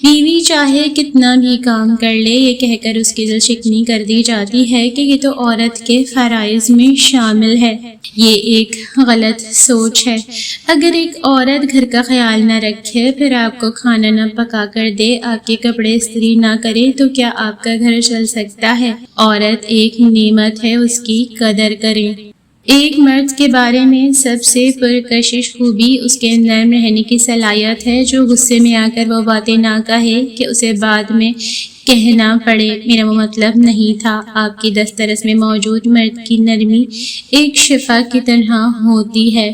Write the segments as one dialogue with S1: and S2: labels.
S1: بیوی چاہے کتنا بھی کام کر لے یہ کہہ کر اس کی دل شکنی کر دی جاتی ہے کہ یہ تو عورت کے فرائض میں شامل ہے۔ یہ ایک غلط سوچ ہے۔ اگر ایک عورت گھر کا خیال نہ رکھے، پھر آپ کو کھانا نہ پکا کر دے، آپ کے کپڑے استری نہ کرے، تو کیا آپ کا گھر چل سکتا ہے؟ عورت ایک نعمت ہے، اس کی قدر کریں۔ ایک مرد کے بارے میں سب سے پرکشش خوبی اس کے نرم رہنے کی صلاحیت ہے، جو غصے میں آ کر وہ باتیں نہ کہے کہ اسے بعد میں کہنا پڑے میرا وہ مطلب نہیں تھا۔ آپ کی دسترس میں موجود مرد کی نرمی ایک شفا کی طرح ہوتی ہے۔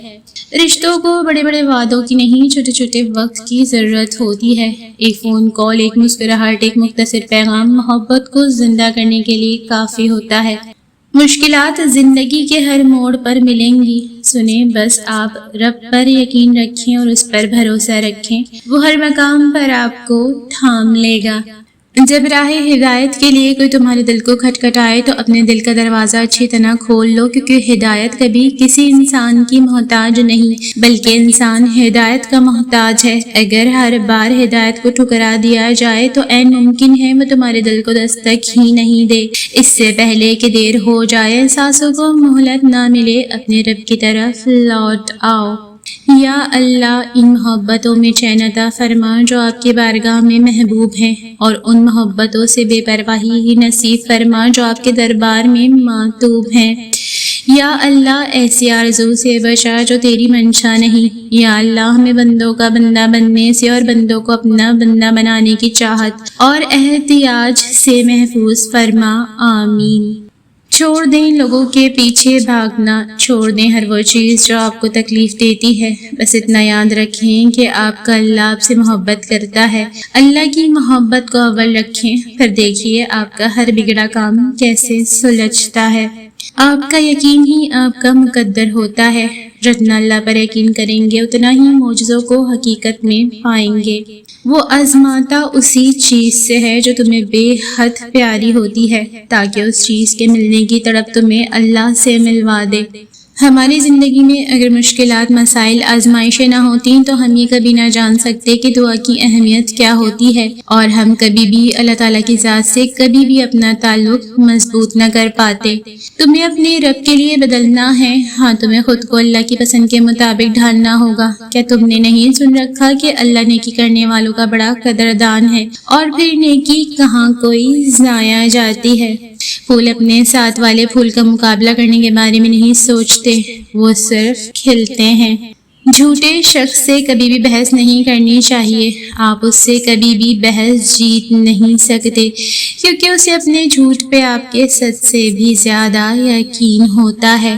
S1: رشتوں کو بڑے بڑے وعدوں کی نہیں، چھوٹے چھوٹے وقت کی ضرورت ہوتی ہے۔ ایک فون کال، ایک مسکراہٹ، ایک مختصر پیغام محبت کو زندہ کرنے کے لیے کافی ہوتا ہے۔ مشکلات زندگی کے ہر موڑ پر ملیں گی، سنیں بس آپ رب پر یقین رکھیں اور اس پر بھروسہ رکھیں، وہ ہر مقام پر آپ کو تھام لے گا۔ جب راہ ہدایت کے لیے کوئی تمہارے دل کو کھٹکھٹائے تو اپنے دل کا دروازہ اچھی طرح کھول لو، کیونکہ ہدایت کبھی کسی انسان کی محتاج نہیں بلکہ انسان ہدایت کا محتاج ہے۔ اگر ہر بار ہدایت کو ٹھکرا دیا جائے تو عین ممکن ہے وہ تمہارے دل کو دستک ہی نہیں دے۔ اس سے پہلے کہ دیر ہو جائے، احساسوں کو مہلت نہ ملے، اپنے رب کی طرف لوٹ آؤ۔ یا اللہ، ان محبتوں میں چین عطا فرما جو آپ کی بارگاہ میں محبوب ہیں، اور ان محبتوں سے بے پرواہی ہی نصیب فرما جو آپ کے دربار میں مطلوب ہیں۔ یا اللہ، ایسی آرزو سے بچا جو تیری منشا نہیں۔ یا اللہ، ہمیں بندوں کا بندہ بننے سے اور بندوں کو اپنا بندہ بنانے کی چاہت اور احتیاج سے محفوظ فرما، آمین۔ چھوڑ دیں لوگوں کے پیچھے بھاگنا، چھوڑ دیں ہر وہ چیز جو آپ کو تکلیف دیتی ہے، بس اتنا یاد رکھیں کہ آپ کا اللہ آپ سے محبت کرتا ہے۔ اللہ کی محبت کو اول رکھیں، پھر دیکھیے آپ کا ہر بگڑا کام کیسے سلجھتا ہے۔ آپ کا یقین ہی آپ کا مقدر ہوتا ہے۔ جتنا اللہ پر یقین کریں گے اتنا ہی معجزوں کو حقیقت میں پائیں گے۔ وہ آزماتا اسی چیز سے ہے جو تمہیں بے حد پیاری ہوتی ہے، تاکہ اس چیز کے ملنے کی تڑپ تمہیں اللہ سے ملوا دے۔ ہماری زندگی میں اگر مشکلات، مسائل، آزمائشیں نہ ہوتی تو ہم یہ کبھی نہ جان سکتے کہ دعا کی اہمیت کیا ہوتی ہے، اور ہم کبھی بھی اللہ تعالیٰ کی ذات سے کبھی بھی اپنا تعلق مضبوط نہ کر پاتے۔ تمہیں اپنے رب کے لیے بدلنا ہے، ہاں تمہیں خود کو اللہ کی پسند کے مطابق ڈھالنا ہوگا۔ کیا تم نے نہیں سن رکھا کہ اللہ نیکی کرنے والوں کا بڑا قدردان ہے، اور پھر نیکی کہاں کوئی ضائع جاتی ہے۔ پھول اپنے ساتھ والے پھول کا مقابلہ کرنے کے بارے میں نہیں سوچتے، وہ صرف کھلتے ہیں۔ جھوٹے شخص سے کبھی بھی بحث نہیں کرنی چاہیے، آپ اس سے کبھی بھی بحث جیت نہیں سکتے، کیونکہ اسے اپنے جھوٹ پہ آپ کے سچ سے بھی زیادہ یقین ہوتا ہے۔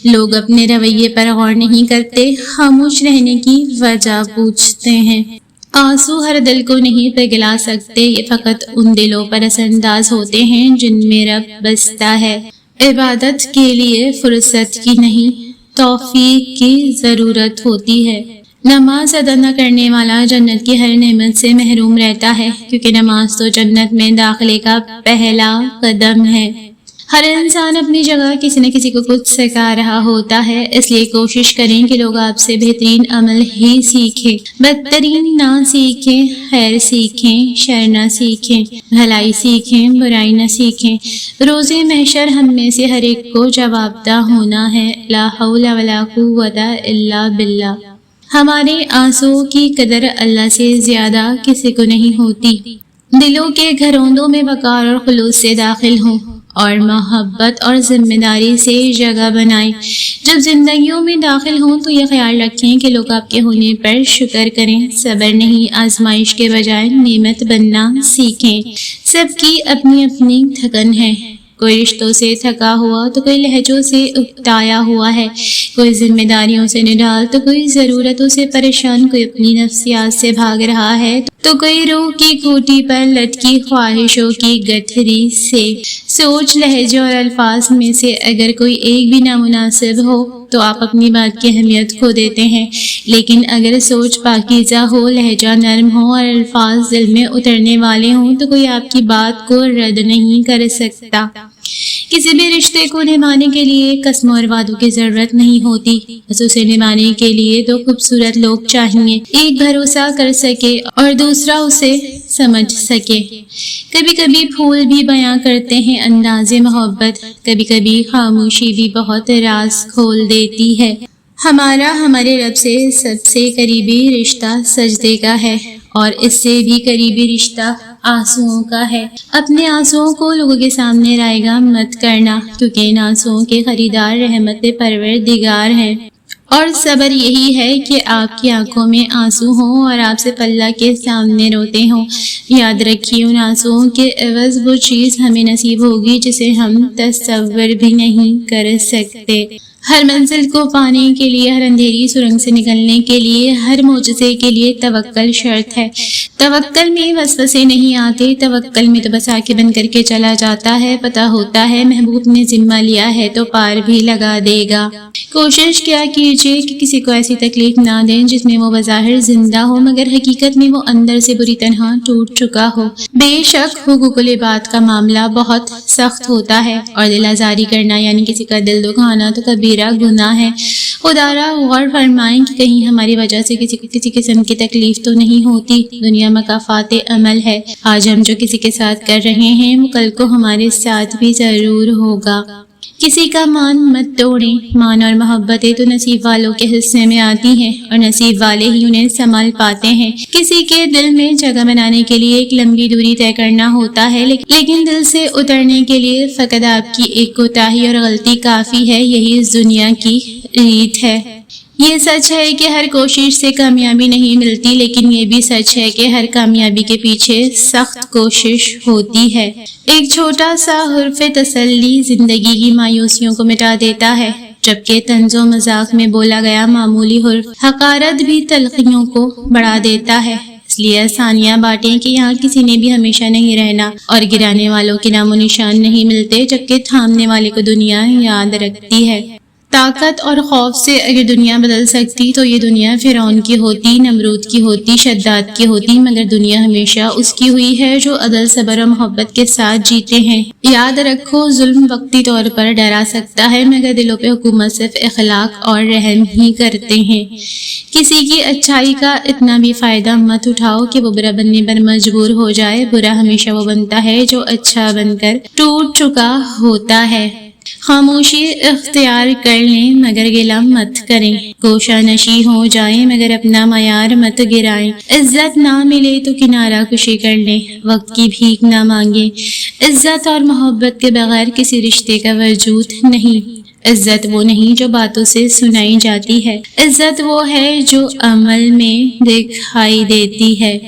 S1: لوگ اپنے رویے پر غور نہیں کرتے، خاموش رہنے کی وجہ پوچھتے ہیں۔ آنسو ہر دل کو نہیں پگھلا سکتے، یہ فقط ان دلوں پر اثر انداز ہوتے ہیں جن میں رب بستا ہے۔ عبادت کے لیے فرصت کی نہیں، توفیق کی ضرورت ہوتی ہے۔ نماز ادا نہ کرنے والا جنت کی ہر نعمت سے محروم رہتا ہے، کیونکہ نماز تو جنت میں داخلے کا پہلا قدم ہے۔ ہر انسان اپنی جگہ کسی نہ کسی کو کچھ سکھا رہا ہوتا ہے، اس لیے کوشش کریں کہ لوگ آپ سے بہترین عمل ہی سیکھیں، بدترین نہ سیکھیں، خیر سیکھیں، شر نہ سیکھیں، بھلائی سیکھیں، برائی نہ سیکھیں۔ روز محشر ہم میں سے ہر ایک کو جواب دہ ہونا ہے، لا حول ولا قوت الا باللہ۔ ہمارے آنسوؤں کی قدر اللہ سے زیادہ کسی کو نہیں ہوتی۔ دلوں کے گھروندوں میں وقار اور خلوص سے داخل ہوں، اور محبت اور ذمہ داری سے جگہ بنائیں۔ جب زندگیوں میں داخل ہوں تو یہ خیال رکھیں کہ لوگ آپ کے ہونے پر شکر کریں، صبر نہیں آزمائش کے بجائے نعمت بننا سیکھیں۔ سب کی اپنی اپنی تھکن ہے، کوئی رشتوں سے تھکا ہوا تو کوئی لہجوں سے اکتایا ہوا ہے، کوئی ذمہ داریوں سے نڈال تو کوئی ضرورتوں سے پریشان، کوئی اپنی نفسیات سے بھاگ رہا ہے تو کوئی روح کی کھوٹی پر لٹکی خواہشوں کی گٹھری سے۔ سوچ، لہجے اور الفاظ میں سے اگر کوئی ایک بھی نامناسب ہو تو آپ اپنی بات کی اہمیت کھو دیتے ہیں، لیکن اگر سوچ پاکیزہ ہو، لہجہ نرم ہو اور الفاظ دل میں اترنے والے ہوں تو کوئی آپ کی بات کو رد نہیں کر سکتا۔ کسی بھی رشتے کو نبھانے کے لیے قسموں اور وعدوں کی ضرورت نہیں ہوتی، بس اسے نبھانے کے لیے دو خوبصورت لوگ چاہیے، ایک بھروسہ کر سکے اور دوسرا اسے سمجھ سکے۔ کبھی کبھی پھول بھی بیاں کرتے ہیں انداز محبت، کبھی کبھی خاموشی بھی بہت راز کھول دیتی ہے۔ ہمارا ہمارے رب سے سب سے قریبی رشتہ سجدے کا ہے، اور اس سے بھی قریبی رشتہ آنسوؤں کا ہے۔ اپنے آنسوؤں کو لوگوں کے سامنے رائگاں مت کرنا، کیونکہ ان آنسوؤں کے خریدار رحمت پروردگار ہیں۔ اور صبر یہی ہے کہ آپ کی آنکھوں میں آنسو ہوں اور آپ سے اللہ کے سامنے روتے ہوں۔ یاد رکھیے ان آنسوؤں کے عوض وہ چیز ہمیں نصیب ہوگی جسے ہم تصور بھی نہیں کر سکتے۔ ہر منزل کو پانے کے لیے، ہر اندھیری سرنگ سے نکلنے کے لیے، ہر معجزے کے لیے توکل شرط ہے۔ توکل میں وسوسے نہیں آتے، توکل میں تو بس آنکھیں بند کر کے چلا جاتا ہے، پتہ ہوتا ہے محبوب نے ذمہ لیا ہے تو پار بھی لگا دے گا۔ کوشش کیا کیجیے کہ کسی کو ایسی تکلیف نہ دیں جس میں وہ بظاہر زندہ ہو مگر حقیقت میں وہ اندر سے بری طرح ٹوٹ چکا ہو۔ بے شک حقوق العباد کا معاملہ بہت سخت ہوتا ہے، اور دل آزاری کرنا یعنی کسی کا دل دکھانا تو کبیرہ گناہ ہے۔ خدا را غور فرمائیں کہ کہیں ہماری وجہ سے کسی کو کسی قسم کی تکلیف تو نہیں ہوتی۔ دنیا مکافات عمل ہے، آج ہم جو کسی کے ساتھ کر رہے ہیں وہ کل کو ہمارے ساتھ بھی ضرور ہوگا۔ کسی کا مان مت توڑیں، مان اور محبتیں تو نصیب والوں کے حصے میں آتی ہیں، اور نصیب والے ہی انہیں سنبھال پاتے ہیں۔ کسی کے دل میں جگہ بنانے کے لیے ایک لمبی دوری طے کرنا ہوتا ہے، لیکن دل سے اترنے کے لیے فقط آپ کی ایک کوتاہی اور غلطی کافی ہے۔ یہی اس دنیا کی ریت ہے۔ یہ سچ ہے کہ ہر کوشش سے کامیابی نہیں ملتی، لیکن یہ بھی سچ ہے کہ ہر کامیابی کے پیچھے سخت کوشش ہوتی ہے۔ ایک چھوٹا سا حرف تسلی زندگی کی مایوسیوں کو مٹا دیتا ہے، جبکہ طنز و مذاق میں بولا گیا معمولی حرف حقارت بھی تلخیوں کو بڑھا دیتا ہے۔ اس لیے آسانیاں بانٹیں کہ یہاں کسی نے بھی ہمیشہ نہیں رہنا، اور گرانے والوں کے نام و نشان نہیں ملتے، جبکہ تھامنے والے کو دنیا یاد رکھتی ہے۔ طاقت اور خوف سے اگر دنیا بدل سکتی تو یہ دنیا فرعون کی ہوتی، نمرود کی ہوتی، شداد کی ہوتی، مگر دنیا ہمیشہ اس کی ہوئی ہے جو عدل، صبر اور محبت کے ساتھ جیتے ہیں۔ یاد رکھو ظلم وقتی طور پر ڈرا سکتا ہے، مگر دلوں پہ حکومت صرف اخلاق اور رحم ہی کرتے ہیں۔ کسی کی اچھائی کا اتنا بھی فائدہ مت اٹھاؤ کہ وہ برا بننے پر مجبور ہو جائے۔ برا ہمیشہ وہ بنتا ہے جو اچھا بن کر ٹوٹ چکا ہوتا ہے۔ خاموشی اختیار کر لیں مگر گلہ مت کریں، گوشہ نشی ہو جائیں مگر اپنا معیار مت گرائیں۔ عزت نہ ملے تو کنارہ کشی کر لیں، وقت کی بھیک نہ مانگیں۔ عزت اور محبت کے بغیر کسی رشتے کا وجود نہیں۔ عزت وہ نہیں جو باتوں سے سنائی جاتی ہے، عزت وہ ہے جو عمل میں دکھائی دیتی ہے۔